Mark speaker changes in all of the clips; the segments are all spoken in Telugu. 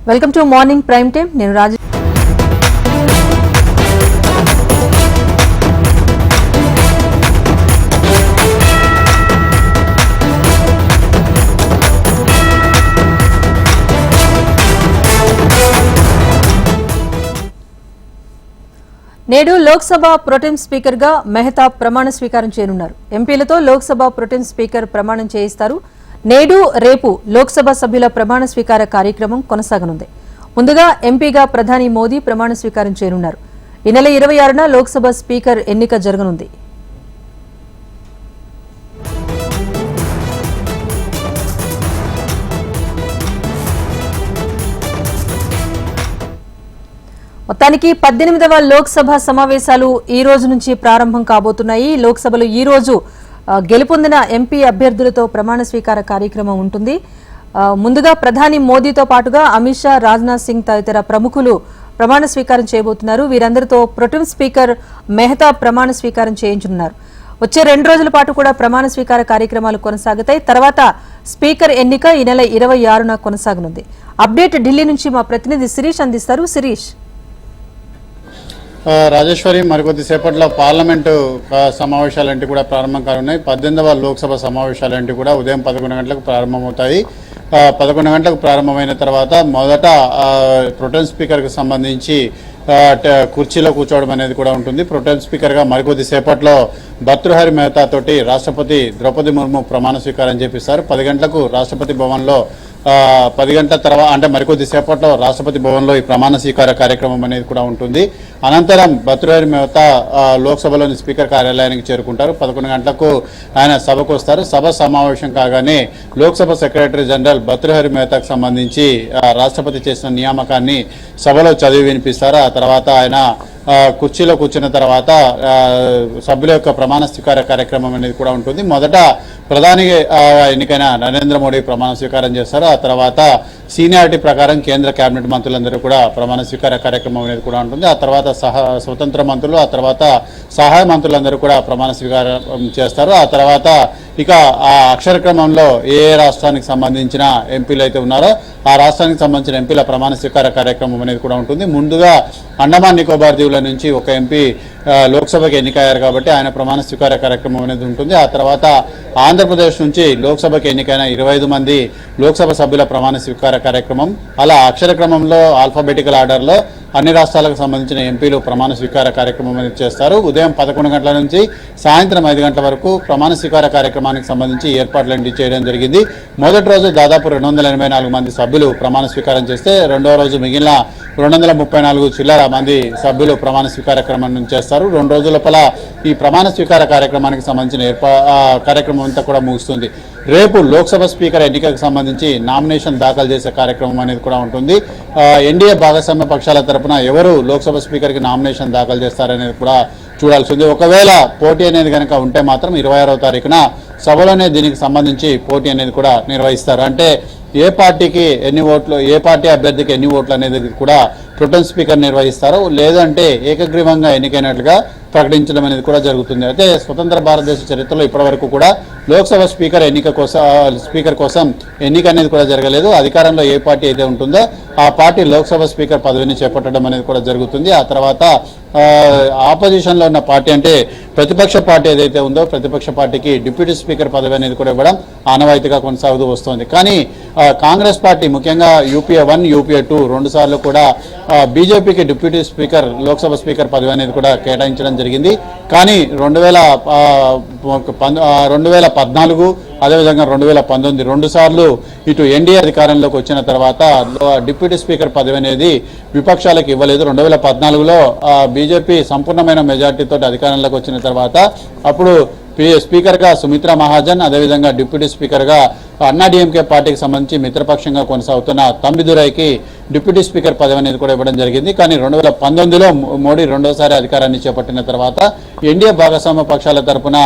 Speaker 1: Welcome to morning prime time. నేను రాజు. నేడు లోక్సభ ప్రొటెం స్పీకర్ గా మెహతా ప్రమాణ స్వీకారం చేయనున్నారు. ఎంపీలతో లోక్సభ ప్రొటెం స్పీకర్ ప్రమాణం చేయిస్తారు. నేడు రేపు లోక్సభ సభ్యుల ప్రమాణ స్వీకార కార్యక్రమం కొనసాగనుంది. ముందుగా ఎంపీగా ప్రధాని మోదీ ప్రమాణ స్వీకారం చేయనున్నారు. ఈ నెల 26న లోక్సభ స్పీకర్ ఎన్నిక జరగనుంది. మొత్తానికి 18వ లోక్సభ సమావేశాలు ఈ రోజు నుంచి ప్రారంభం కాబోతున్నాయి. లోక్సభలో ఈ రోజు గెలుపొందిన ఎంపీ అభ్యర్థులతో ప్రమాణ స్వీకార కార్యక్రమం ఉంటుంది. ముందుగా ప్రధాని మోదీతో పాటుగా అమిత్ షా, రాజ్నాథ్ సింగ్ తదితర ప్రముఖులు ప్రమాణ స్వీకారం చేయబోతున్నారు. వీరందరితో ప్రొటెం స్పీకర్ మెహతా ప్రమాణ స్వీకారం చేయించనున్నారు. వచ్చే 2 రోజుల పాటు కూడా ప్రమాణ స్వీకార కార్యక్రమాలు కొనసాగుతాయి. తర్వాత స్పీకర్ ఎన్నిక ఈ నెల 26న కొనసాగనుంది. అప్డేట్ ఢిల్లీ నుంచి మా ప్రతినిధి శిరీష్ అందిస్తారు. శిరీష్.
Speaker 2: రాజేశ్వరి, మరికొద్దిసేపట్లో పార్లమెంటు సమావేశాలంటే కూడా ప్రారంభం కానున్నాయి. 18వ లోక్సభ సమావేశాలంటే కూడా ఉదయం 11 గంటలకు ప్రారంభమవుతాయి. 11 గంటలకు ప్రారంభమైన తర్వాత మొదట ప్రొటెం స్పీకర్కి సంబంధించి కుర్చీలో కూర్చోవడం అనేది కూడా ఉంటుంది. ప్రొటెం స్పీకర్గా మరికొద్దిసేపట్లో భర్తృహరి మెహతా తోటి రాష్ట్రపతి ద్రౌపది ముర్ము ప్రమాణ స్వీకారం చేపిస్తారు. 10 గంటలకు రాష్ట్రపతి భవన్లో 10 గంటల తర్వాత అంటే మరికొద్ది సేపట్లో రాష్ట్రపతి భవన్లో ఈ ప్రమాణ స్వీకార కార్యక్రమం అనేది కూడా ఉంటుంది. అనంతరం భర్తృహరి మెహతా లోక్సభలోని స్పీకర్ కార్యాలయానికి చేరుకుంటారు. 11 గంటలకు ఆయన సభకు వస్తారు. సభ సమావేశం కాగానే లోక్సభ సెక్రటరీ జనరల్ భర్తృహరి మెహతాకు సంబంధించి రాష్ట్రపతి చేసిన నియామకాన్ని సభలో చదివి వినిపిస్తారు. ఆ తర్వాత ఆయన కుర్చీలో కూర్చున్న తర్వాత సభ్యుల యొక్క ప్రమాణ స్వీకార కార్యక్రమం అనేది కూడా ఉంటుంది. మొదట ప్రధాని ఎన్నికైన నరేంద్ర మోడీ ప్రమాణ స్వీకారం చేస్తారు. ఆ తర్వాత సీనియారిటీ ప్రకారం కేంద్ర కేబినెట్ మంత్రులందరూ కూడా ప్రమాణ స్వీకార కార్యక్రమం అనేది కూడా ఉంటుంది. ఆ తర్వాత స్వతంత్ర మంత్రులు, ఆ తర్వాత సహాయ మంత్రులందరూ కూడా ప్రమాణ స్వీకారం చేస్తారు. ఆ తర్వాత ఇక ఆ అక్షర క్రమంలో ఏ రాష్ట్రానికి సంబంధించిన ఎంపీలు అయితే ఉన్నారో ఆ రాష్ట్రానికి సంబంధించిన ఎంపీల ప్రమాణ స్వీకార కార్యక్రమం అనేది కూడా ఉంటుంది. ముందుగా అండమాన్ నికోబార్ దీవుల నుంచి ఒక ఎంపీ లోక్సభకి ఎన్నికయ్యారు కాబట్టి ఆయన ప్రమాణ స్వీకార కార్యక్రమం అనేది ఉంటుంది. ఆ తర్వాత ఆంధ్రప్రదేశ్ నుంచి లోక్సభకి ఎన్నికైన 25 మంది లోక్సభ సభ్యుల ప్రమాణ స్వీకార కార్యక్రమం, అలా అక్షర క్రమంలో ఆల్ఫాబెటికల్ ఆర్డర్లో అన్ని రాష్ట్రాలకు సంబంధించిన ఎంపీలు ప్రమాణ స్వీకార కార్యక్రమం అనేది చేస్తారు. ఉదయం 11 గంటల నుంచి సాయంత్రం 5 గంటల వరకు ప్రమాణ స్వీకార కార్యక్రమానికి సంబంధించి ఏర్పాట్లన్నీ చేయడం జరిగింది. మొదటి రోజు దాదాపు 284 మంది సభ్యులు ప్రమాణ స్వీకారం చేస్తే రెండవ రోజు మిగిలిన 234 చిల్లర మంది సభ్యులు ప్రమాణ స్వీకార కార్యక్రమం చేస్తారు. 2 రోజుల లోపల ఈ ప్రమాణ స్వీకార కార్యక్రమానికి సంబంధించిన కార్యక్రమం అంతా కూడా ముగుస్తుంది. రేపు లోక్సభ స్పీకర్ ఎన్నికకు సంబంధించి నామినేషన్ దాఖలు చేసే కార్యక్రమం అనేది కూడా ఉంటుంది. ఎన్డీఏ భాగస్వామ్య పక్షాల తరపున ఎవరు లోక్సభ స్పీకర్కి నామినేషన్ దాఖలు చేస్తారనేది కూడా చూడాల్సి ఉంది. ఒకవేళ పోటీ అనేది కనుక ఉంటే మాత్రం 26వ తారీఖున సభలోనే దీనికి సంబంధించి పోటీ అనేది కూడా నిర్వహిస్తారు. అంటే ఏ పార్టీకి ఎన్ని ఓట్లు, ఏ పార్టీ అభ్యర్థికి ఎన్ని ఓట్లు అనేది కూడా ప్రొటెం స్పీకర్ నిర్వహిస్తారు. లేదంటే ఏకగ్రీవంగా ఎన్నికైనట్లుగా ప్రకటించడం అనేది కూడా జరుగుతుంది. అయితే స్వతంత్ర భారతదేశ చరిత్రలో ఇప్పటివరకు కూడా లోక్సభ స్పీకర్ కోసం ఎన్నిక అనేది కూడా జరగలేదు. అధికారంలో ఏ పార్టీ అయితే ఉంటుందో ఆ పార్టీ లోక్సభ స్పీకర్ పదవిని చేపట్టడం అనేది కూడా జరుగుతుంది. ఆ తర్వాత ఆపోజిషన్లో ఉన్న పార్టీ అంటే ప్రతిపక్ష పార్టీ ఏదైతే ఉందో ప్రతిపక్ష పార్టీకి డిప్యూటీ స్పీకర్ పదవి అనేది కూడా ఇవ్వడం ఆనవాయితీగా కొనసాగుతూ వస్తుంది. కానీ కాంగ్రెస్ పార్టీ ముఖ్యంగా యూపీఏ 1, యూపీఏ 2 2 సార్లు కూడా బీజేపీకి డిప్యూటీ స్పీకర్ లోక్సభ స్పీకర్ పదవి అనేది కూడా కేటాయించడం జరిగింది. కానీ 2014 అదేవిధంగా 2019 2 సార్లు ఇటు ఎన్డీఏ అధికారంలోకి వచ్చిన తర్వాత డిప్యూటీ స్పీకర్ పదవి అనేది విపక్షాలకు ఇవ్వలేదు. 2014లో బీజేపీ సంపూర్ణమైన మెజార్టీతో అధికారంలోకి వచ్చిన తర్వాత అప్పుడు స్పీకర్గా సుమిత్రా మహాజన్, అదేవిధంగా డిప్యూటీ స్పీకర్గా అన్నాడీఎంకే పార్టీకి సంబంధించి మిత్రపక్షంగా కొనసాగుతున్న తంబిదురైకి డిప్యూటీ స్పీకర్ పదవి అనేది కూడా ఇవ్వడం జరిగింది. కానీ 2019లో మోడీ రెండోసారి అధికారాన్ని చేపట్టిన తర్వాత ఎన్డీఏ భాగస్వామ్య పక్షాల తరపున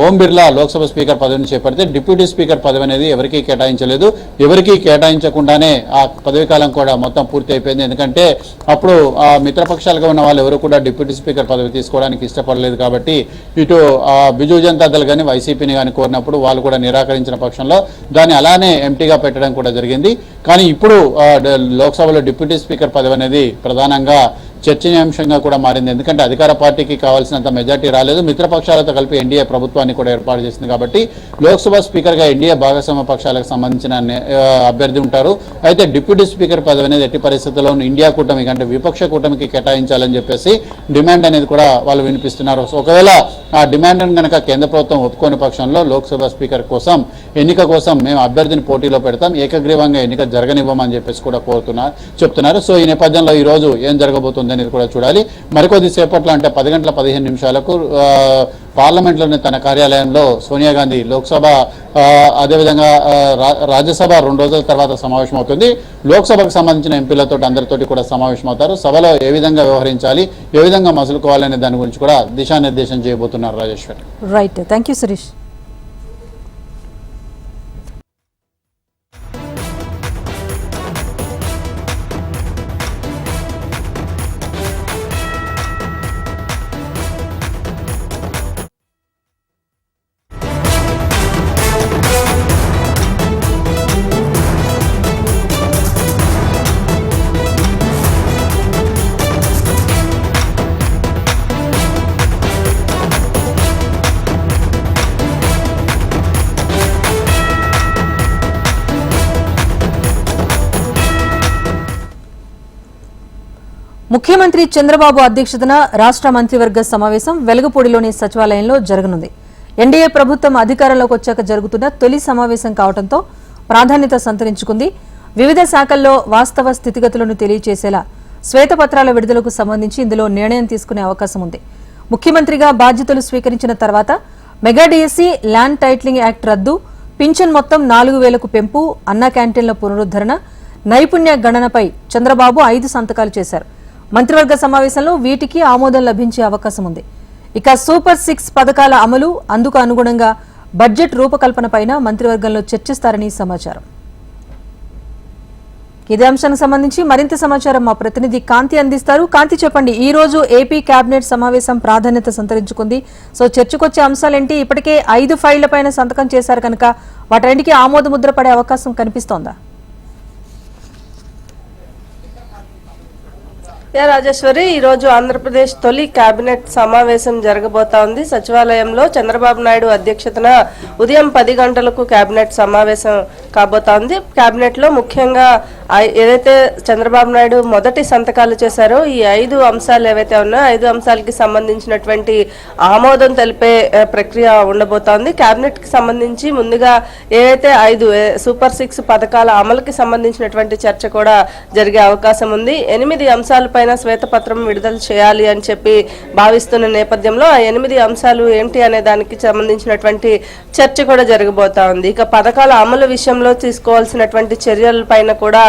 Speaker 2: ఓం బిర్లా లోక్సభ స్పీకర్ పదవిని చేపడితే డిప్యూటీ స్పీకర్ పదవి అనేది ఎవరికీ కేటాయించలేదు. ఎవరికీ కేటాయించకుండానే ఆ పదవి కాలం కూడా మొత్తం పూర్తి అయిపోయింది. ఎందుకంటే అప్పుడు మిత్రపక్షాలుగా ఉన్న వాళ్ళు ఎవరు కూడా డిప్యూటీ స్పీకర్ పదవి తీసుకోవడానికి ఇష్టపడలేదు. కాబట్టి ఇటు బిజు జనతా దళ్ కానీ వైసీపీని కానీ కోరినప్పుడు వాళ్ళు కూడా నిరాకరించిన పక్షంలో దాన్ని అలానే ఎంటీగా పెట్టడం కూడా జరిగింది. కానీ ఇప్పుడు లోక్సభలో డిప్యూటీ స్పీకర్ పదవి అనేది ప్రధానంగా చర్చనీయాంశంగా కూడా మారింది. ఎందుకంటే అధికార పార్టీకి కావాల్సినంత మెజార్టీ రాలేదు, మిత్రపక్షాలతో కలిపి ఎన్డీఏ ప్రభుత్వాన్ని కూడా ఏర్పాటు చేసింది. కాబట్టి లోక్సభ స్పీకర్గా ఎన్డీఏ భాగస్వామ్య పక్షాలకు సంబంధించిన అభ్యర్థి ఉంటారు. అయితే డిప్యూటీ స్పీకర్ పదవి అనేది ఎట్టి పరిస్థితుల్లో ఇండియా కూటమికి అంటే విపక్ష కూటమికి కేటాయించాలని చెప్పేసి డిమాండ్ అనేది కూడా వాళ్ళు వినిపిస్తున్నారు. సో ఒకవేళ ఆ డిమాండ్ను కనుక కేంద్ర ప్రభుత్వం ఒప్పుకోని పక్షంలో లోక్సభ స్పీకర్ కోసం ఎన్నిక కోసం మేము అభ్యర్థిని పోటీలో పెడతాం, ఏకగ్రీవంగా ఎన్నిక జరగనివ్వమని చెప్పేసి కూడా చెప్తున్నారు. సో ఈ నేపథ్యంలో ఈ రోజు ఏం జరగబోతుంది అనేది కూడా చూడాలి. మరికొద్ది సేపట్లో అంటే 10:15 పార్లమెంట్లోని తన కార్యాలయంలో సోనియా గాంధీ లోక్సభ అదేవిధంగా రాజ్యసభ 2 రోజుల తర్వాత సమావేశం అవుతుంది. లోక్సభకు సంబంధించిన ఎంపీలతో అందరితోటి కూడా సమావేశం అవుతారు. సభలో ఏ విధంగా వ్యవహరించాలి, ఏ విధంగా మసులుకోవాలనే దాని గురించి కూడా దిశానిర్దేశం చేయబోతున్నారు. Rajeshwari.
Speaker 1: Right, thank you Suresh. ముఖ్యమంత్రి చంద్రబాబు అధ్యక్షతన రాష్ట్ర మంత్రివర్గ సమావేశం వెలగపూడిలోని సచివాలయంలో జరగనుంది. ఎన్డీఏ ప్రభుత్వం అధికారంలోకి వచ్చాక జరుగుతున్న తొలి సమావేశం కావడంతో ప్రాధాన్యత సంతరించుకుంది. వివిధ శాఖల్లో వాస్తవ స్థితిగతులను తెలియజేసేలా శ్వేతపత్రాల విడుదలకు సంబంధించి ఇందులో నిర్ణయం తీసుకునే అవకాశం ఉంది. ముఖ్యమంత్రిగా బాధ్యతలు స్వీకరించిన తర్వాత mega DSC, land titling act రద్దు, పింఛన్ మొత్తం 4,000కు పెంపు, అన్నా క్యాంటీన్ల పునరుద్ధరణ, నైపుణ్య గణనపై చంద్రబాబు 5 సంతకాలు చేశారు. మంత్రివర్గ సమావేశంలో వీటికి ఆమోదం లభించే అవకాశం ఉంది. ఇక సూపర్ 6 పథకాల అమలు, అందుకు అనుగుణంగా బడ్జెట్ రూపకల్పనపైన మంత్రివర్గంలో చర్చిస్తారని సమాచారం. ఇదే అంశానికి సంబంధించి మరింత సమాచారం మా ప్రతినిధి కాంతి అందిస్తారు. కాంతి, చెప్పండి, ఈ రోజు ఏపీ కేబినెట్ సమావేశం ప్రాధాన్యత సంతరించుకుంది. సో చర్చకొచ్చే అంశాలేంటి? ఇప్పటికే 5 ఫైళ్లపైన సంతకం చేశారు కనుక వాటన్నిటికీ ఆమోద ముద్ర పడే అవకాశం కనిపిస్తోందా?
Speaker 3: రాజేశ్వరి, ఈ రోజు ఆంధ్రప్రదేశ్ తొలి కేబినెట్ సమావేశం జరగబోతా ఉంది. సచివాలయంలో చంద్రబాబు నాయుడు అధ్యక్షతన ఉదయం 10 గంటలకు కేబినెట్ సమావేశం కాబోతా ఉంది. కేబినెట్ లో ముఖ్యంగా ఏదైతే చంద్రబాబు నాయుడు మొదటి సంతకాలు చేశారో ఈ 5 అంశాలు ఏవైతే ఉన్నాయో 5 అంశాలకి సంబంధించినటువంటి ఆమోదం తెలిపే ప్రక్రియ ఉండబోతా ఉంది. కేబినెట్ కి సంబంధించి ముందుగా ఏవైతే 5 సూపర్ 6 పథకాల అమలుకి సంబంధించినటువంటి చర్చ కూడా జరిగే అవకాశం ఉంది. 8 అంశాలపై శ్వేతపత్రం విడుదల చేయాలి అని చెప్పి భావిస్తున్న నేపథ్యంలో ఆ 8 అంశాలు ఏంటి అనే దానికి సంబంధించినటువంటి చర్చ కూడా జరగబోతా ఉంది. ఇక పథకాల అమలు విషయంలో తీసుకోవాల్సినటువంటి చర్యల పైన కూడా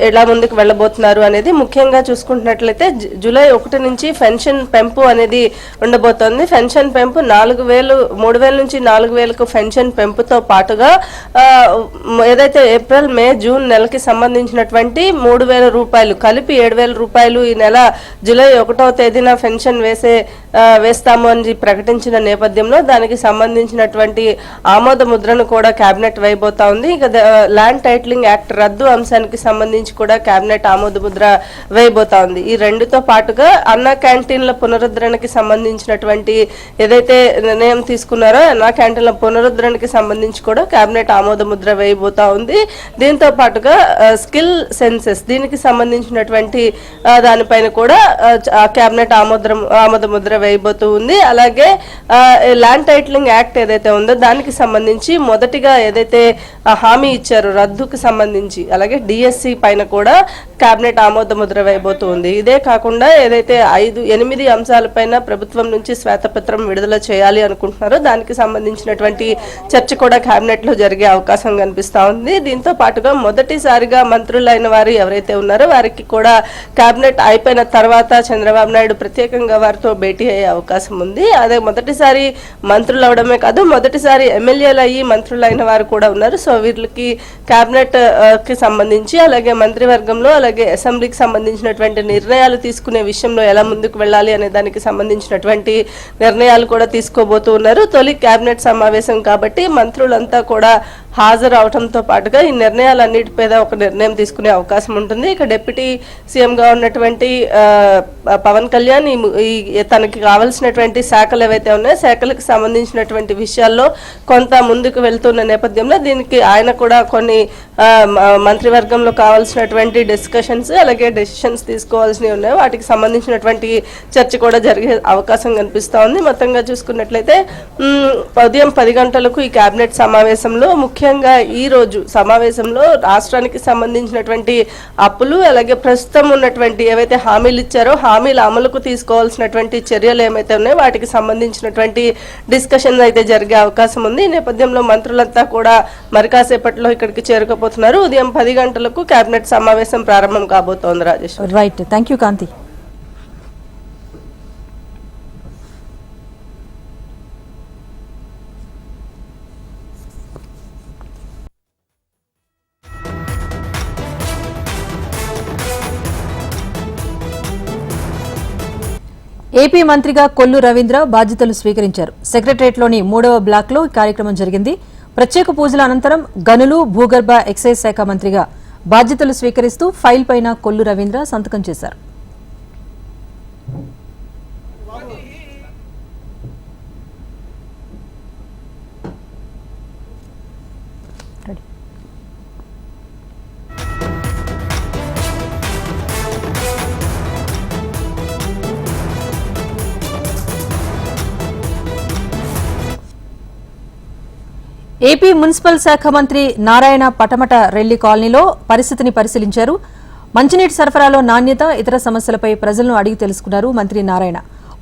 Speaker 3: ఎలా ముందుకు వెళ్ళబోతున్నారు అనేది ముఖ్యంగా చూసుకుంటున్నట్లయితే జూలై 1 నుంచి పెన్షన్ పెంపు అనేది ఉండబోతోంది. పెన్షన్ పెంపు 3,000 నుంచి 4,000కు పెన్షన్ పెంపుతో పాటుగా ఏదైతే ఏప్రిల్, మే, జూన్ నెలకి సంబంధించినటువంటి 3,000 రూపాయలు కలిపి 7,000 రూపాయలు ఈ నెల జూలై 1వ తేదీన పెన్షన్ వేస్తాము అని ప్రకటించిన నేపథ్యంలో దానికి సంబంధించినటువంటి ఆమోద ముద్రను కూడా కేబినెట్ వేయబోతా ఉంది. ఇక ల్యాండ్ టైటిలింగ్ యాక్ట్ రద్దు అంశానికి సంబంధించి కూడా కేబినెట్ ఆమోద ముద్ర వేయబోతా ఉంది. ఈ రెండుతో పాటుగా అన్నా క్యాంటీన్ల పునరుద్ధరణకి సంబంధించినటువంటి ఏదైతే నిర్ణయం తీసుకున్నారో అన్నా క్యాంటీన్ల పునరుద్ధరణకి సంబంధించి కూడా కేబినెట్ ఆమోద ముద్ర వేయబోతా ఉంది. దీంతో పాటుగా స్కిల్ సెన్సెస్ దీనికి సంబంధించినటువంటి దానిపైన కూడా కేబినెట్ ఆమోద ముద్ర వేయబోతూ ఉంది. అలాగే ల్యాండ్ టైటిలింగ్ యాక్ట్ ఏదైతే ఉందో దానికి సంబంధించి మొదటిగా ఏదైతే హామీ ఇచ్చారో రద్దుకు సంబంధించి అలాగే డిఎస్సి పైన కూడా కేబినెట్ ఆమోద ముద్ర వేయబోతూ ఉంది. ఇదే కాకుండా ఏదైతే 8 అంశాలపైన ప్రభుత్వం నుంచి శ్వేతపత్రం విడుదల చేయాలి అనుకుంటున్నారో దానికి సంబంధించినటువంటి చర్చ కూడా కేబినెట్ లో జరిగే అవకాశం కనిపిస్తా ఉంది. దీంతో పాటుగా మొదటిసారిగా మంత్రులైన వారు ఎవరైతే ఉన్నారో వారికి కూడా కేబినెట్ అయిపోయిన తర్వాత చంద్రబాబు నాయుడు ప్రత్యేకంగా వారితో భేటీ అయ్యే అవకాశం ఉంది. అదే మొదటిసారి మంత్రులు అవడమే కాదు మొదటిసారి ఎమ్మెల్యేలు అయ్యి మంత్రులైన వారు కూడా ఉన్నారు. సో వీళ్ళకి కేబినెట్ కి సంబంధించి అలాగే మంత్రివర్గంలో అలాగే అసెంబ్లీకి సంబంధించినటువంటి నిర్ణయాలు తీసుకునే విషయంలో ఎలా ముందుకు వెళ్ళాలి అనే దానికి సంబంధించినటువంటి నిర్ణయాలు కూడా తీసుకోబోతూ ఉన్నారు. తొలి కేబినెట్ సమావేశం కాబట్టి మంత్రులంతా కూడా హాజరు అవడంతో పాటుగా ఈ నిర్ణయాలన్నిటి మీద ఒక నిర్ణయం తీసుకునే అవకాశం ఉంటుంది. ఇక డిప్యూటీ సీఎంగా ఉన్నటువంటి పవన్ కళ్యాణ్ తనకి కావాల్సినటువంటి శాఖలు ఏవైతే ఉన్నాయో శాఖలకు సంబంధించినటువంటి విషయాల్లో కొంత ముందుకు వెళ్తున్న నేపథ్యంలో దీనికి ఆయన కూడా కొన్ని మంత్రివర్గంలో కావాల్సినటువంటి డిస్కషన్స్ అలాగే డెసిషన్స్ తీసుకోవాల్సినవి ఉన్నాయి. వాటికి సంబంధించినటువంటి చర్చ కూడా జరిగే అవకాశం కనిపిస్తూ ఉంది. మొత్తంగా చూసుకున్నట్లయితే ఉదయం 10 గంటలకు ఈ కేబినెట్ సమావేశంలో ముఖ్యంగా ఈ రోజు సమావేశంలో రాష్ట్రానికి సంబంధించినటువంటి అప్పులు అలాగే ప్రస్తుతం ఉన్నటువంటి ఏవైతే హామీలు ఇచ్చారో హామీల అమలుకు తీసుకోవాల్సినటువంటి చర్యలు ఏమైతే ఉన్నాయో వాటికి సంబంధించినటువంటి డిస్కషన్ అయితే జరిగే అవకాశం ఉంది. ఈ నేపథ్యంలో మంత్రులంతా కూడా మరి కాసేపట్లో ఇక్కడికి చేరుకోబోతున్నారు. ఉదయం 10 గంటలకు కేబినెట్ సమావేశం ప్రారంభం కాబోతోంది. Rajesh.
Speaker 1: Right, thank you Kanthi. AP మంత్రిగా కొల్లు రవీంద్ర బాధ్యతలు స్వీకరించారు. సెక్రటరియట్లోని 3వ బ్లాక్లో ఈ కార్యక్రమం జరిగింది. ప్రత్యేక పూజల అనంతరం గనులు భూగర్భ ఎక్సైజ్ శాఖ మంత్రిగా బాధ్యతలు స్వీకరిస్తూ ఫైల్ పైన కొల్లు రవీంద్ర సంతకం చేశారు. ఏపీ మున్సిపల్ శాఖ మంత్రి నారాయణ పటమట రెల్లి కాలనీలో పరిస్థితిని పరిశీలించారు. మంచినీటి సరఫరాలో నాణ్యత, ఇతర సమస్యలపై ప్రజలను అడిగి తెలుసుకున్నారు మంత్రి నారాయణ.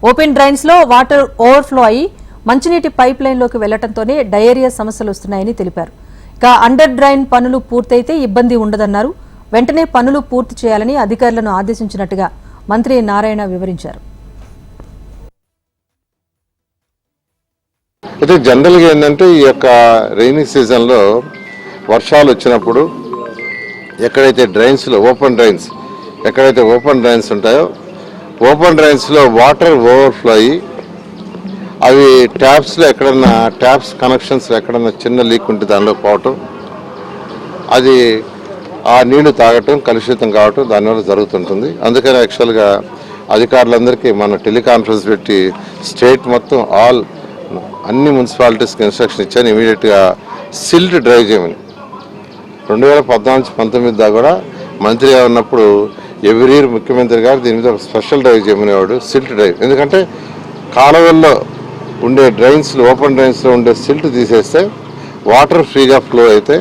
Speaker 1: ఓపెన్ డ్రైన్స్ లో వాటర్ ఓవర్ఫ్లో అయి మంచినీటి పైప్ లైన్లోకి వెళ్లడంతోనే డయేరియా సమస్యలు వస్తున్నాయని తెలిపారు. ఇక అండర్ డ్రైన్ పనులు పూర్తయితే ఇబ్బంది ఉండదన్నారు. వెంటనే పనులు పూర్తి చేయాలని అధికారులను ఆదేశించినట్టుగా మంత్రి నారాయణ వివరించారు.
Speaker 4: అయితే జనరల్గా ఏంటంటే ఈ యొక్క రైనీ సీజన్లో వర్షాలు వచ్చినప్పుడు ఎక్కడైతే డ్రైన్స్లో ఓపెన్ డ్రైన్స్ ఉంటాయో ఓపెన్ డ్రైన్స్లో వాటర్ ఓవర్ఫ్లో అయ్యి అవి ట్యాప్స్లో ఎక్కడన్నా ట్యాప్స్ కనెక్షన్స్లో ఎక్కడన్నా చిన్న లీక్ ఉంటే దానిలో పోవటం, అది ఆ నీళ్లు తాగటం, కలుషితం కావటం దానివల్ల జరుగుతుంటుంది. అందుకని యాక్చువల్గా అధికారులందరికీ మనం టెలికాన్ఫరెన్స్ పెట్టి స్టేట్ మొత్తం అన్ని మున్సిపాలిటీస్కి ఇన్స్ట్రక్షన్ ఇచ్చాను. ఇమీడియట్గా సిల్ట్ డ్రైవ్ చేయమని 2014-19 దాకా కూడా మంత్రిగా ఉన్నప్పుడు ఎవ్రీ ఇయర్ ముఖ్యమంత్రి గారు దీని మీద ఒక స్పెషల్ డ్రైవ్ చేయమనేవాడు, సిల్ట్ డ్రైవ్. ఎందుకంటే కాలువల్లో ఉండే ఓపెన్ డ్రైన్స్లో ఉండే సిల్ట్ తీసేస్తే వాటర్ ఫ్రీగా ఫ్లో అయితే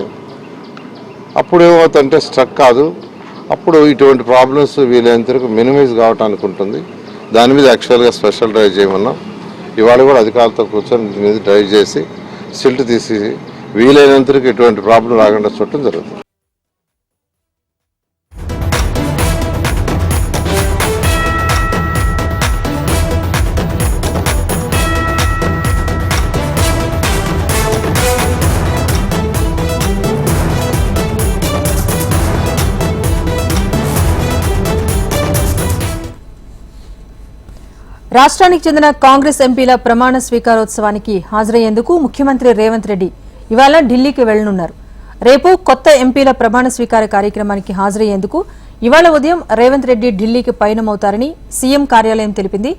Speaker 4: అప్పుడు ఏమవుతుందంటే స్ట్రక్ కాదు, అప్పుడు ఇటువంటి ప్రాబ్లమ్స్ వీలైనంత వరకు మినిమైజ్ కావటానికి ఉంటుంది. దాని మీద యాక్చువల్గా స్పెషల్ డ్రైవ్ చేయమన్నాం. ఇవాళ కూడా అధికారులతో కూర్చొని దీని మీద డ్రైవ్ చేసి సిల్ట్ తీసి వీలైనంతరకు ఎటువంటి ప్రాబ్లం రాకుండా చూడటం జరుగుతుంది.
Speaker 1: రాష్ట్రానికి చెందిన కాంగ్రెస్ ఎంపీల ప్రమాణ స్వీకారోత్సవానికి హాజరయ్యేందుకు ముఖ్యమంత్రి రేవంత్ రెడ్డి ఇవాళ ఢిల్లీకి వెళ్లనున్నారు. రేపు కొత్త ఎంపీల ప్రమాణ స్వీకార కార్యక్రమానికి హాజరయ్యేందుకు ఇవాళ ఉదయం రేవంత్ రెడ్డి ఢిల్లీకి పయనమవుతారని సీఎం కార్యాలయం తెలిపింది.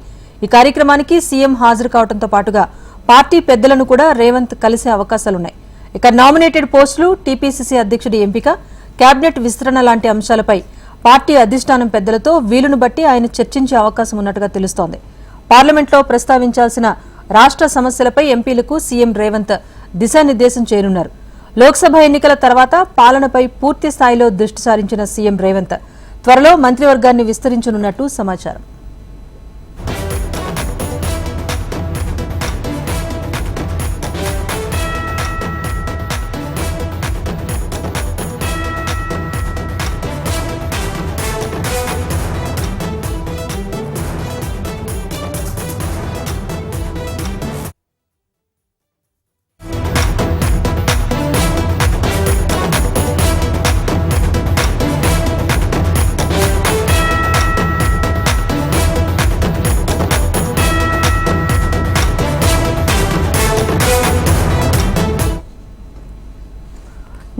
Speaker 1: ఈ కార్యక్రమానికి సీఎం హాజరు కావడంతో పాటుగా పార్టీ పెద్దలను కూడా రేవంత్ కలిసే అవకాశాలున్నాయి. ఇక నామినేటెడ్ పోస్టులు, టీపీసీసీ అధ్యక్షుడి ఎంపిక, కేబినెట్ విస్తరణ లాంటి అంశాలపై పార్టీ అధిష్టానం పెద్దలతో వీలును బట్టి ఆయన చర్చించే అవకాశం ఉన్నట్టుగా తెలుస్తోంది. పార్లమెంట్లో ప్రస్తావించాల్సిన రాష్ట్ర సమస్యలపై ఎంపీలకు సీఎం రేవంత్ దిశానిర్దేశం చేయనున్నారు. లోక్సభ ఎన్నికల తర్వాత పాలనపై పూర్తి స్థాయిలో దృష్టి సారించిన సీఎం రేవంత్ త్వరలో మంత్రివర్గాన్ని విస్తరించనున్నట్టు సమాచారం.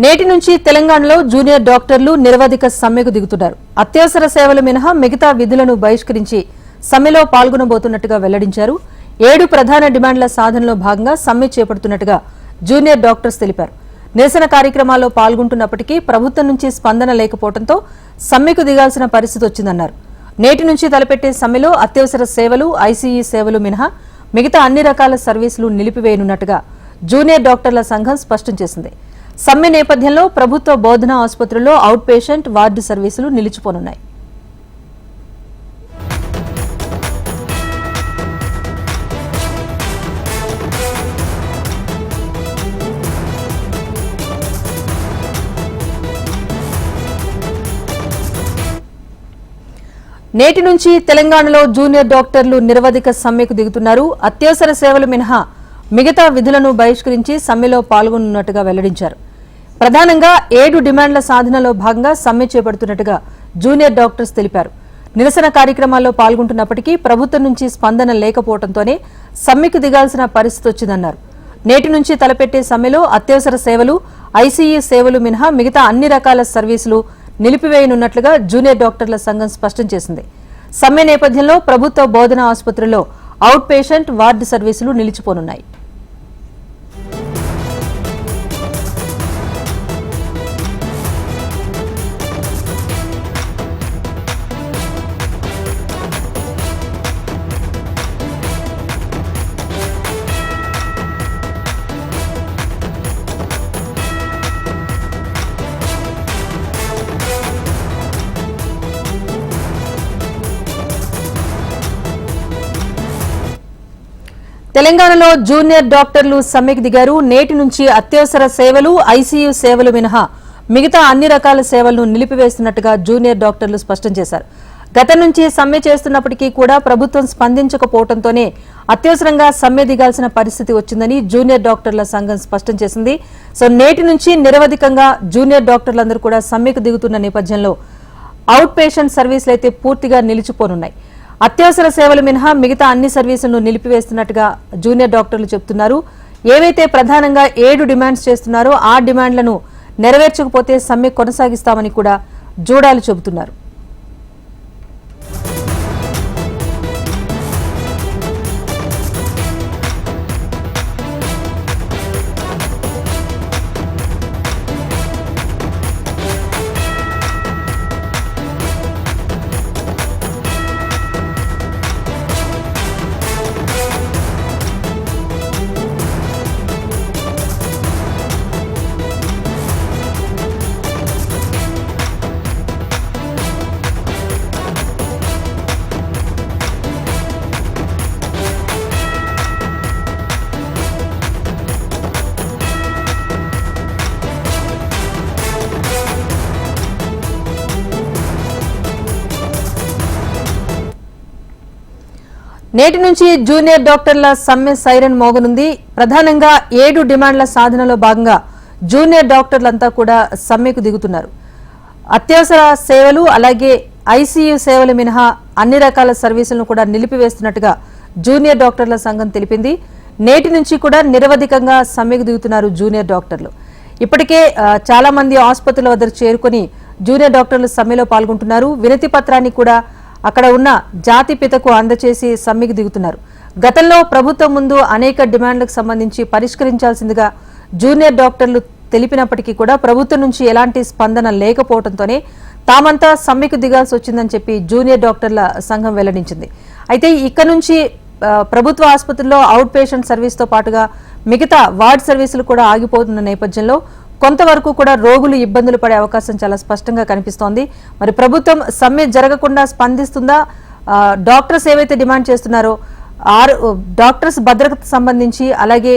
Speaker 1: నేటి నుంచి తెలంగాణలో జూనియర్ డాక్టర్లు నిరవధిక సమ్మెకు దిగుతున్నారు. అత్యవసర సేవలు మినహా మిగతా విధులను బహిష్కరించి సమ్మెలో పాల్గొనబోతున్నట్టుగా వెల్లడించారు. 7 ప్రధాన డిమాండ్ల సాధనలో భాగంగా సమ్మె చేపడుతున్నట్టుగా జూనియర్ డాక్టర్స్ తెలిపారు. నిరసన కార్యక్రమాల్లో పాల్గొంటున్నప్పటికీ ప్రభుత్వం నుంచి స్పందన లేకపోవడంతో సమ్మెకు దిగాల్సిన పరిస్థితి వచ్చిందన్నారు. నేటి నుంచి తలపెట్టే సమ్మెలో అత్యవసర సేవలు, ఐసీయూ సేవలు మినహా మిగతా అన్ని రకాల సర్వీసులు నిలిపివేయనున్నట్టుగా జూనియర్ డాక్టర్ల సంఘం స్పష్టం చేసింది. సమ్మె నేపథ్యంలో ప్రభుత్వ బోధనా ఆసుపత్రుల్లో అవుట్ పేషెంట్, వార్డు సర్వీసులు నిలిచిపోనున్నాయి. నేటి నుంచి తెలంగాణలో జూనియర్ డాక్టర్లు నిరవధిక సమ్మెకు దిగుతున్నారు. అత్యవసర సేవలు మినహా మిగతా విధులను బహిష్కరించి సమ్మెలో పాల్గొనున్నట్టుగా వెల్లడించారు. ప్రధానంగా 7 డిమాండ్ల సాధనలో భాగంగా సమ్మె చేపడుతున్నట్టుగా జూనియర్ డాక్టర్స్ తెలిపారు. నిరసన కార్యక్రమాల్లో పాల్గొంటున్నప్పటికీ ప్రభుత్వం నుంచి స్పందన లేకపోవడంతోనే సమ్మెకు దిగాల్సిన పరిస్థితి వచ్చిందన్నారు. నేటి నుంచి తలపెట్టే సమ్మెలో అత్యవసర సేవలు, ఐసీయూ సేవలు మినహా మిగతా అన్ని రకాల సర్వీసులు నిలిపివేయనున్నట్లుగా జూనియర్ డాక్టర్ల సంఘం స్పష్టం చేసింది. సమ్మె నేపథ్యంలో ప్రభుత్వ బోధనా ఆసుపత్రుల్లో అవుట్ పేషెంట్, వార్డు సర్వీసులు నిలిచిపోనున్నాయి. తెలంగాణలో జూనియర్ డాక్టర్లు సమ్మెకు దిగారు. నేటి నుంచి అత్యవసర సేవలు, ఐసీయూ సేవలు మినహా మిగతా అన్ని రకాల సేవలను నిలిపివేస్తున్నట్టుగా జూనియర్ డాక్టర్లు స్పష్టం చేశారు. గతం నుంచి సమ్మె చేస్తున్నప్పటికీ కూడా ప్రభుత్వం స్పందించకపోవడంతోనే అత్యవసరంగా సమ్మె దిగాల్సిన పరిస్థితి వచ్చిందని జూనియర్ డాక్టర్ల సంఘం స్పష్టం చేసింది. సో నేటి నుంచి నిరవధికంగా జూనియర్ డాక్టర్లందరూ కూడా సమ్మెకు దిగుతున్న నేపథ్యంలో అవుట్ పేషెంట్ సర్వీసులు అయితే పూర్తిగా నిలిచిపోనున్నాయి. అత్యవసర సేవలు మినహా మిగతా అన్ని సర్వీసులను నిలిపివేస్తున్నట్టుగా జూనియర్ డాక్టర్లు చెబుతున్నారు. ఏవైతే ప్రధానంగా 7 డిమాండ్స్ చేస్తున్నారో ఆ డిమాండ్లను నెరవేర్చకపోతే సమ్మె కొనసాగిస్తామని కూడా జూడాలు చెబుతున్నారు. నేటి నుంచి జూనియర్ డాక్టర్ల సమ్మె సైరన్ మోగనుంది. ప్రధానంగా 7 డిమాండ్ల సాధనలో భాగంగా జూనియర్ డాక్టర్లంతా కూడా సమ్మెకు దిగుతున్నారు. అత్యవసర సేవలు అలాగే ఐసీయూ సేవలు మినహా అన్ని రకాల సర్వీసులను కూడా నిలిపివేస్తున్నట్టుగా జూనియర్ డాక్టర్ల సంఘం తెలిపింది. నేటి నుంచి కూడా నిరవధికంగా సమ్మెకు దిగుతున్నారు జూనియర్ డాక్టర్లు. ఇప్పటికే చాలా మంది ఆసుపత్రుల వద్దకు చేరుకుని జూనియర్ డాక్టర్లు సమ్మెలో పాల్గొంటున్నారు. వినతి పత్రాన్ని కూడా అక్కడ ఉన్న జాతిపితకు అందచేసి సమ్మెకు దిగుతున్నారు. గతంలో ప్రభుత్వం ముందు అనేక డిమాండ్లకు సంబంధించి పరిష్కరించాల్సిందిగా జూనియర్ డాక్టర్లు తెలిపినప్పటికీ కూడా ప్రభుత్వం నుంచి ఎలాంటి స్పందన లేకపోవడంతోనే తామంతా సమ్మెకు దిగాల్సి వచ్చిందని చెప్పి జూనియర్ డాక్టర్ల సంఘం వెల్లడించింది. అయితే ఇక్కడ నుంచి ప్రభుత్వ ఆసుపత్రుల్లో అవుట్ పేషెంట్ సర్వీస్తో పాటుగా మిగతా వార్డ్ సర్వీసులు కూడా ఆగిపోతున్న నేపథ్యంలో కొంతవరకు కూడా రోగులు ఇబ్బందులు పడే అవకాశం చాలా స్పష్టంగా కనిపిస్తోంది. మరి ప్రభుత్వం సమ్మె జరగకుండా స్పందిస్తుందా? డాక్టర్స్ ఏవైతే డిమాండ్ చేస్తున్నారో డాక్టర్స్ భద్రతకు సంబంధించి అలాగే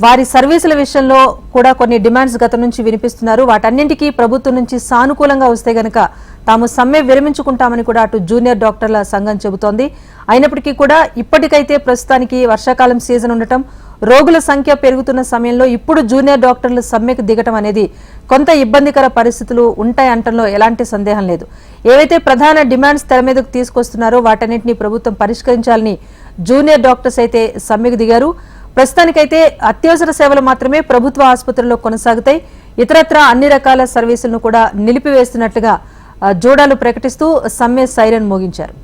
Speaker 1: వారి సర్వీసుల విషయంలో కూడా కొన్ని డిమాండ్స్ గతం నుంచి వినిపిస్తున్నారు. వాటన్నింటికీ ప్రభుత్వం నుంచి సానుకూలంగా వస్తే గనక తాము సమ్మె విరమించుకుంటామని కూడా అటు జూనియర్ డాక్టర్ల సంఘం చెబుతోంది. అయినప్పటికీ కూడా ఇప్పటికైతే ప్రస్తుతానికి వర్షాకాలం సీజన్ ఉండటం, రోగుల సంఖ్య పెరుగుతున్న సమయంలో ఇప్పుడు జూనియర్ డాక్టర్లు సమ్మెకు దిగటం అనేది కొంత ఇబ్బందికర పరిస్థితులు ఉంటాయంటంలో ఎలాంటి సందేహం లేదు. ఏవైతే ప్రధాన డిమాండ్స్ తెర మీదకు తీసుకొస్తున్నారో వాటన్నింటినీ ప్రభుత్వం పరిష్కరించాలని జూనియర్ డాక్టర్స్ అయితే సమ్మెకు దిగారు. ప్రస్తుతానికైతే అత్యవసర సేవలు మాత్రమే ప్రభుత్వ ఆసుపత్రుల్లో కొనసాగుతాయి. ఇతరత్రా అన్ని రకాల సర్వీసులను కూడా నిలిపివేస్తున్నట్లుగా జోడాలు ప్రకటిస్తూ సమ్మె సైరన్ మోగించారు.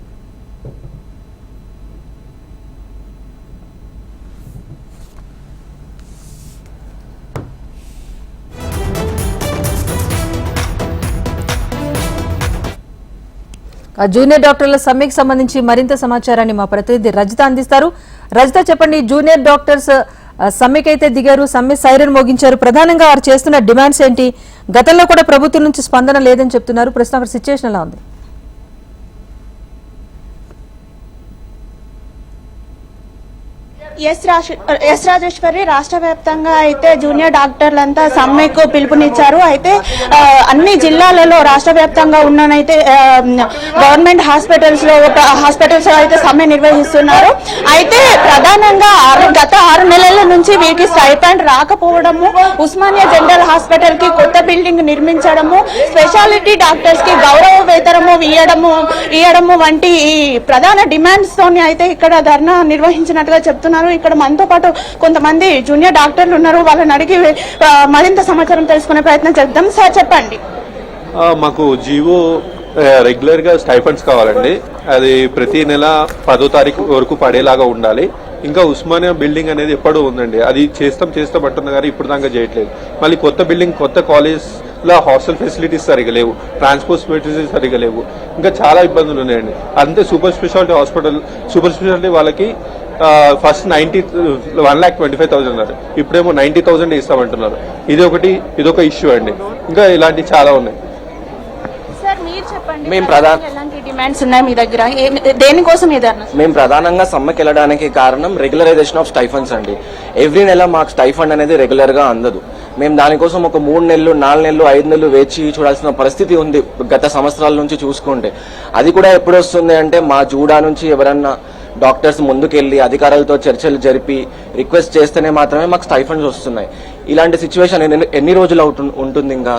Speaker 1: జూనియర్ డాక్టర్ల సమ్మెకు సంబంధించి మరింత సమాచారాన్ని మా ప్రతినిధి రజిత అందిస్తారు. రజిత, చెప్పండి, జూనియర్ డాక్టర్స్ సమ్మెకైతే దిగారు, సమ్మె సైరన్ మోగించారు. ప్రధానంగా వారు చేస్తున్న డిమాండ్స్ ఏంటి? గతంలో కూడా ప్రభుత్వం నుంచి స్పందన లేదని చెప్తున్నారు. ప్రస్తుతం అక్కడ సిచ్యువేషన్ ఎలా ఉంది?
Speaker 5: ఎస్ రాజేశ్వరి, రాష్ట్ర వ్యాప్తంగా అయితే జూనియర్ డాక్టర్లంతా సమ్మెకు పిలుపునిచ్చారు. అయితే అన్ని జిల్లాలలో రాష్ట్ర వ్యాప్తంగా ఉన్ననైతే గవర్నమెంట్ హాస్పిటల్స్ అయితే సమ్మె నిర్వహిస్తున్నారు. అయితే ప్రధానంగా గత 6 నెలల నుంచి వీరికి స్టైపెండ్ రాకపోవడము, ఉస్మానియా జనరల్ హాస్పిటల్ కి కొత్త బిల్డింగ్ నిర్మించడము, స్పెషాలిటీ డాక్టర్స్ కి గౌరవ వేతనము ఇయ్యడము వంటి ప్రధాన డిమాండ్స్ తోని అయితే ఇక్కడ ధర్నా నిర్వహించినట్టుగా చెప్తున్నారు. ఇక్కడ మనతో పాటు కొంతమంది జూనియర్ డాక్టర్లు ఉన్నారు. వాళ్ళని అడిగి మరింత సమాచారం తెలుసుకునే ప్రయత్నం చేద్దాం. సార్, చెప్పండి.
Speaker 6: మాకు జీవో రెగ్యులర్ గా స్టైఫండ్స్ కావాలండి. అది ప్రతి నెల 10వ తారీఖు వరకు పడేలాగా ఉండాలి. ఇంకా ఉస్మానియా బిల్డింగ్ అనేది ఎప్పుడూ ఉందండి, అది చేస్తాం అంటున్నా కానీ ఇప్పుడు దాకా చేయట్లేదు. మళ్ళీ కొత్త బిల్డింగ్, కొత్త కాలేజ్ లో హాస్టల్ ఫెసిలిటీస్ సరిగా లేవు, ట్రాన్స్పోర్ట్ ఫెసిలిటీస్ సరిగా లేవు, ఇంకా చాలా ఇబ్బందులు ఉన్నాయండి. అంతే సూపర్ స్పెషాలిటీ వాళ్ళకి ఫస్ట్ 1,25,000 అన్నారు, ఇప్పుడేమో 90,000 ఇస్తామంటున్నారు. ఇదొక ఇష్యూ అండి. ఇంకా ఇలాంటి చాలా ఉన్నాయి.
Speaker 5: మేము ఎలాంటి డిమాండ్స్ ఉన్నాయి మీ దగ్గర? దేనికోసం
Speaker 7: మేము ప్రధానంగా సమ్మెకి వెళ్ళడానికి కారణం రెగ్యులరైజేషన్ ఆఫ్ స్టైఫండ్స్ అండి. ఎవ్రీ నెల మాకు స్టైఫండ్ అనేది రెగ్యులర్ గా అందదు. మేము దానికోసం ఒక 3 నెలలు, 4 నెలలు, 5 నెలలు వేచి చూడాల్సిన పరిస్థితి ఉంది గత సంవత్సరాల నుంచి చూసుకుంటే. అది కూడా ఎప్పుడు వస్తుంది అంటే మా జూడా నుంచి ఎవరన్నా డాక్టర్స్ ముందుకెళ్లి అధికారులతో చర్చలు జరిపి రిక్వెస్ట్ చేస్తేనే మాత్రమే మాకు స్టైఫండ్స్ వస్తున్నాయి. ఇలాంటి సిచ్యువేషన్ ఎన్ని రోజులు ఉంటుంది? ఇంకా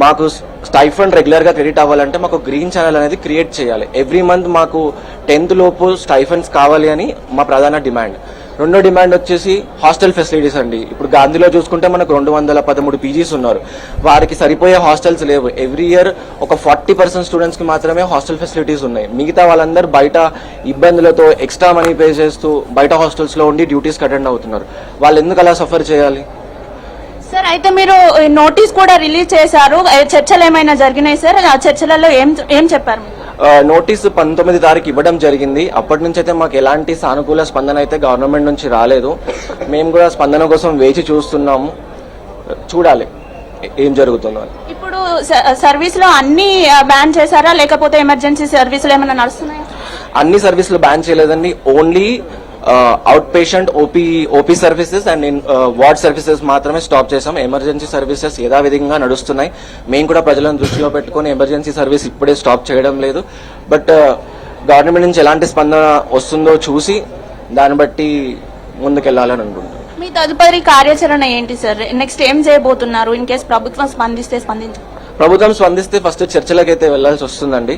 Speaker 7: మాకు స్టైఫండ్ రెగ్యులర్ గా క్రెడిట్ అవ్వాలంటే మాకు గ్రీన్ ఛానల్ అనేది క్రియేట్ చేయాలి. ఎవ్రీ మంత్ మాకు 10th లోపు స్టైఫండ్స్ కావాలి అని మా ప్రధాన డిమాండ్. రెండో డిమాండ్ వచ్చేసి హాస్టల్ ఫెసిలిటీస్ అండి. ఇప్పుడు గాంధీలో చూసుకుంటే మనకు 213 పీజీస్ ఉన్నారు, వారికి సరిపోయే హాస్టల్స్ లేవు. ఎవ్రీ ఇయర్ ఒక 40% స్టూడెంట్స్ కి మాత్రమే హాస్టల్ ఫెసిలిటీస్ ఉన్నాయి. మిగతా వాళ్ళందరూ బయట ఇబ్బందులతో ఎక్స్ట్రా మనీ పే చేస్తూ బయట హాస్టల్స్ లో ఉండి డ్యూటీస్కి అటెండ్ అవుతున్నారు. వాళ్ళు ఎందుకు అలా సఫర్ చేయాలి?
Speaker 5: సార్, అయితే మీరు నోటీస్ కూడా రిలీజ్ చేశారు. చర్చలు ఏమైనా జరిగినాయి సార్? ఆ చర్చలలో ఏం చెప్పారు?
Speaker 7: నోటీసు 19వ తారీఖు ఇవ్వడం జరిగింది. అప్పటి నుంచి అయితే మాకు ఎలాంటి సానుకూల స్పందన అయితే గవర్నమెంట్ నుంచి రాలేదు. మేము కూడా స్పందన కోసం వేచి చూస్తున్నాము. చూడాలి ఏం జరుగుతుందో.
Speaker 5: ఇప్పుడు సర్వీస్ లో అన్ని బ్యాన్ చేశారా, లేకపోతే ఎమర్జెన్సీ సర్వీసులు ఏమైనా నడుస్తున్నాయా?
Speaker 7: అన్ని సర్వీసులు బ్యాన్ చేయలేదండి. Only out patient OP services and ward services మాత్రమే స్టాప్ చేసాం. ఎమర్జెన్సీ సర్వీసెస్ యథావిధిగా నడుస్తున్నాయి. మేము కూడా ప్రజలను దృష్టిలో పెట్టుకుని ఎమర్జెన్సీ సర్వీస్ ఇప్పుడే స్టాప్ చేయడం లేదు. బట్ గవర్నమెంట్ నుంచి ఎలాంటి స్పందన వస్తుందో చూసి దాన్ని బట్టి ముందుకెళ్లాలని అనుకుంటున్నాం.
Speaker 5: మీ తదుపరి కార్యాచరణ ఏంటి సార్? నెక్స్ట్ ఏం చేయబోతున్నారు? ఇన్ కేసు ప్రభుత్వం
Speaker 7: ప్రభుత్వం స్పందిస్తే ఫస్ట్ చర్చలకైతే వెళ్లాల్సి వస్తుందండి.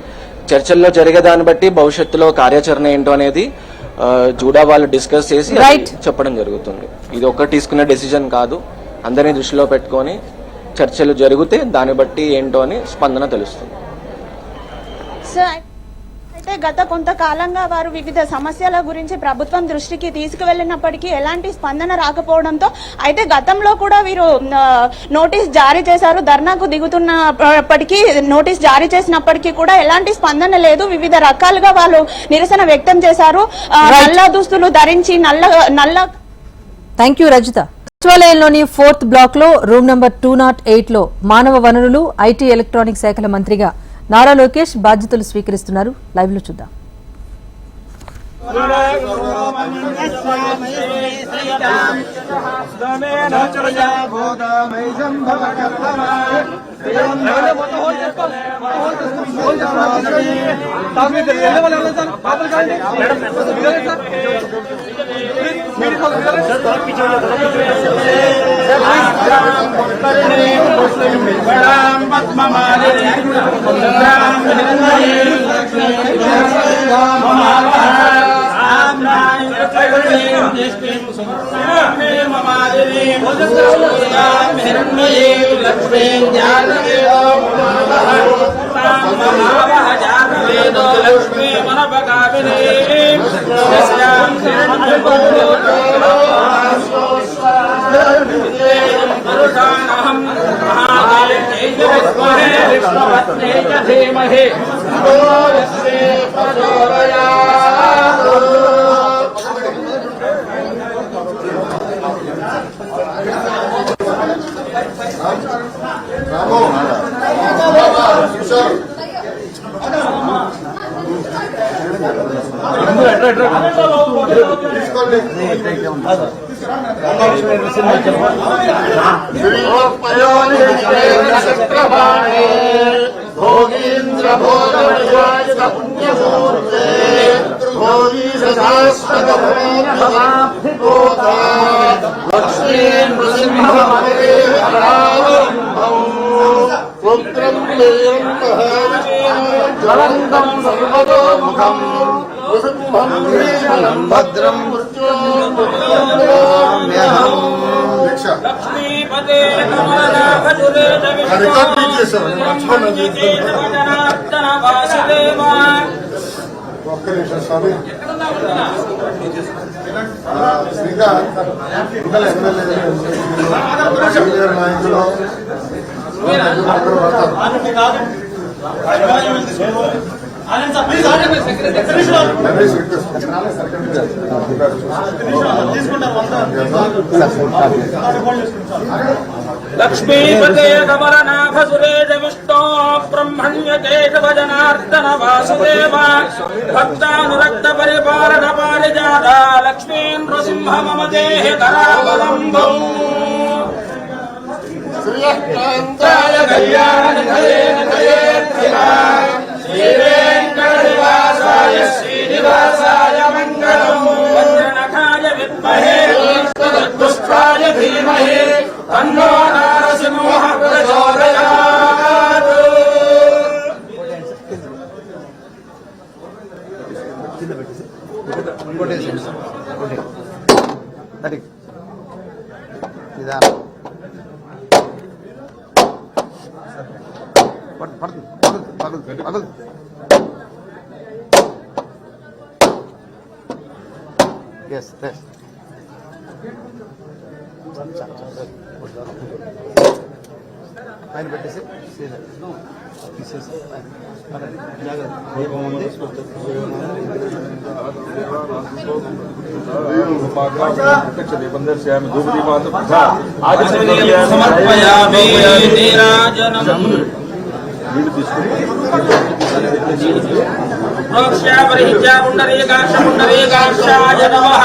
Speaker 7: చర్చల్లో జరిగే దాన్ని బట్టి భవిష్యత్తులో కార్యాచరణ ఏంటో అనేది జూడా వాళ్ళు డిస్కస్ చేసి చెప్పడం జరుగుతుంది. ఇది ఒక్కటి తీసుకునే డెసిజన్ కాదు, అందరినీ దృష్టిలో పెట్టుకొని చర్చలు జరిగితే దాన్ని బట్టి ఏంటో అని స్పందన తెలుస్తుంది.
Speaker 5: అయితే గత కొంతకాలంగా వారు వివిధ సమస్యల గురించి ప్రభుత్వం దృష్టికి తీసుకువెళ్లినప్పటికీ ఎలాంటి స్పందన రాకపోవడంతో అయితే గతంలో కూడా వీరు నోటీస్ జారీ చేశారు. ధర్నాకు దిగుతున్నప్పటికీ నోటీస్ జారీ చేసినప్పటికీ కూడా ఎలాంటి స్పందన లేదు. వివిధ రకాలుగా వాళ్ళు నిరసన వ్యక్తం చేశారు. నల్ల దుస్తులు ధరించి
Speaker 1: థ్యాంక్ యూ రజిత. సచివాలయంలోని 4th బ్లాక్ లో రూమ్ నంబర్ 208 లో మానవ వనరులు, ఐటీ, ఎలక్ట్రానిక్ శాఖల మంత్రిగా నారా లోకేష్ బాధ్యతలు స్వీకరిస్తున్నారు. లైవ్ లో చూద్దాం.
Speaker 8: I'm భద్రం ఒక్క నిమిషం స్వామి శ్రీకాంత్ ఎమ్మెల్యే నాయకులు
Speaker 9: లక్ష్మీపతే కమలనాభ సురేశ విష్ణో బ్రహ్మణ్య కేశవ జనార్దన వాసుదేవ భక్తానురక్త పరిపాలన పారిజాత లక్ష్మీ నృసింహ మమ దేహి కరావలంబం శ్రీకాంతాయ కళ్యాణ శ్రీ వెంకటనివాసాయ శ్రీనివాసాయ మంగళం వజ్రనఖాయ విద్మహే చతుష్టాయ ధీమహి తన్నో నరసింహ ప్రచోదయాత్.
Speaker 8: Yes, yes. పైన పెట్టేసి
Speaker 9: సమర్పయామి నీరాజనం పుండరీకాక్ష నమః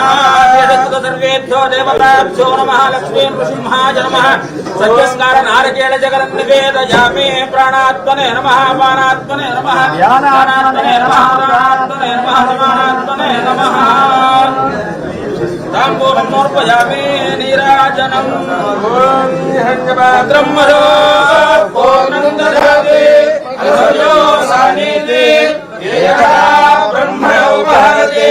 Speaker 9: సర్వేభ్యో దేవతాభ్యో నమః లక్ష్మీ నృసింహాయ నమః సత్యస్కార నారకేళ జగన్ నివేదయామి ప్రాణాత్మనే నమః పానాత్మనే నమః ధ్యానాత్మనే నమః ప్రాణాత్మనే నమః సమానాత్మనే నమః తాంబూలం సమర్పయామి నీరాజనం బ్రహ్మరో పూర్ణం దదాతి అసయో సానితి ఏకదా బ్రహ్మ ఉపహరతి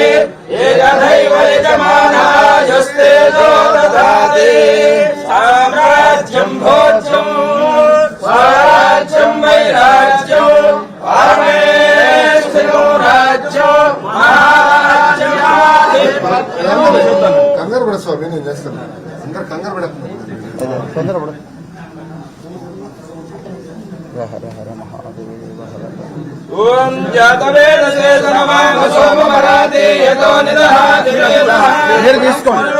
Speaker 9: ఏకదైవ యజమానాయస్తే దదాతి సామ్రాజ్యం భోజ్యం స్వరాజ్యం వైరాజ్యం పరమేశ్వరో రాజ్యం మహారాజ్యం
Speaker 8: కంగారు పడ స్వామి నేను చేస్తాను అందరు కంగారు పడ తొందర పడ
Speaker 9: ఓం జాతవేదసే సర్వామసోమరాతే యతో నిదహాతి యతః
Speaker 8: మీరు తీసుకోండి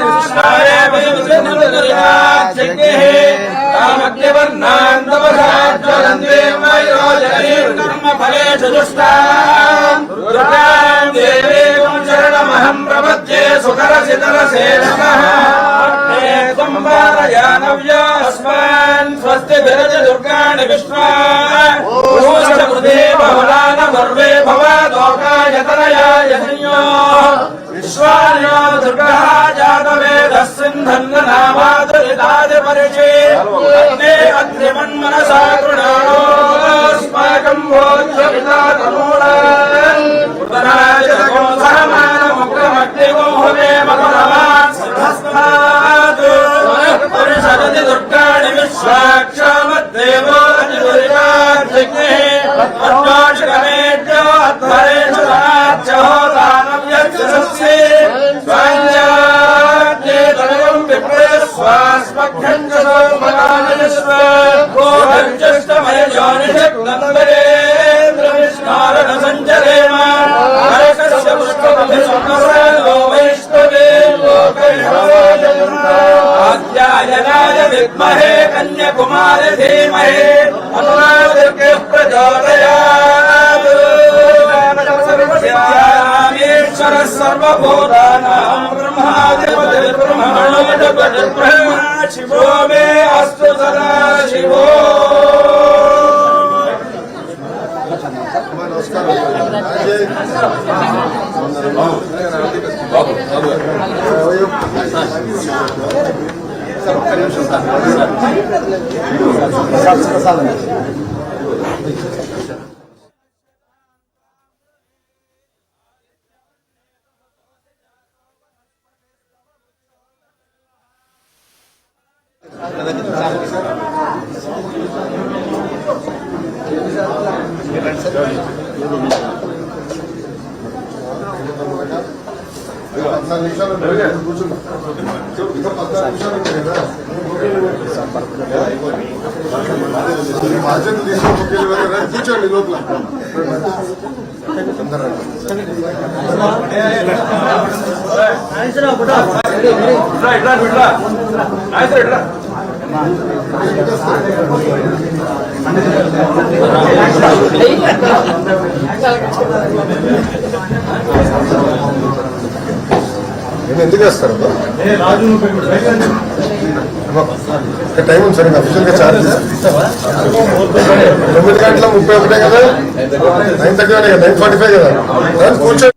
Speaker 9: కృష్ణాయ విష్ణుదరినాథ్యే కామగ్నివర్ణాన్ తపసాజ్వలంతే వైరోజనీర్ కర్మ ఫలేషు దుష్టాం దుర్గాం దేవీం శరణమహం ప్రపద్యే సుకరసితరసే నమః త్వం వారయానవ్యాస్మాన్ స్వస్తి విరజ దుర్గాణి విశ్వా ఊష్ఠమృదే బహుళాన వర్వే భవదోకాయతనయాయ సంయో విశ్వాన్యో దుర్గః జాతవేదః సింధన్న నామాదురితాది పరిచే అగ్నే అగ్నిమన్మనసా కృణానోస్మాకం భోజ్య విధాతమూలం ఉత్తరాజ సహమానముగ్రమగ్ర आद्यायनाय विद्महे कन्याकुमारी धीमहि तन्नो प्रचोदयात्। सर्वसिद्ध्यामीश्वर सर्वभूतानां ब्रह्मादिपतिर्ब्रह्मणोऽधिपतिर्ब्रह्मा शिवो मे अस्तु सदा शिवो।
Speaker 8: బాధ్యత తీసుకొని కూర్చోండి లోపల. నేను ఎందుకు వేస్తారు టైం ఉంది సార్ అఫీషియల్ గా చార్జ్ 9:31 కదా 9:30 కదా 9:45 కదా కూర్చోండి.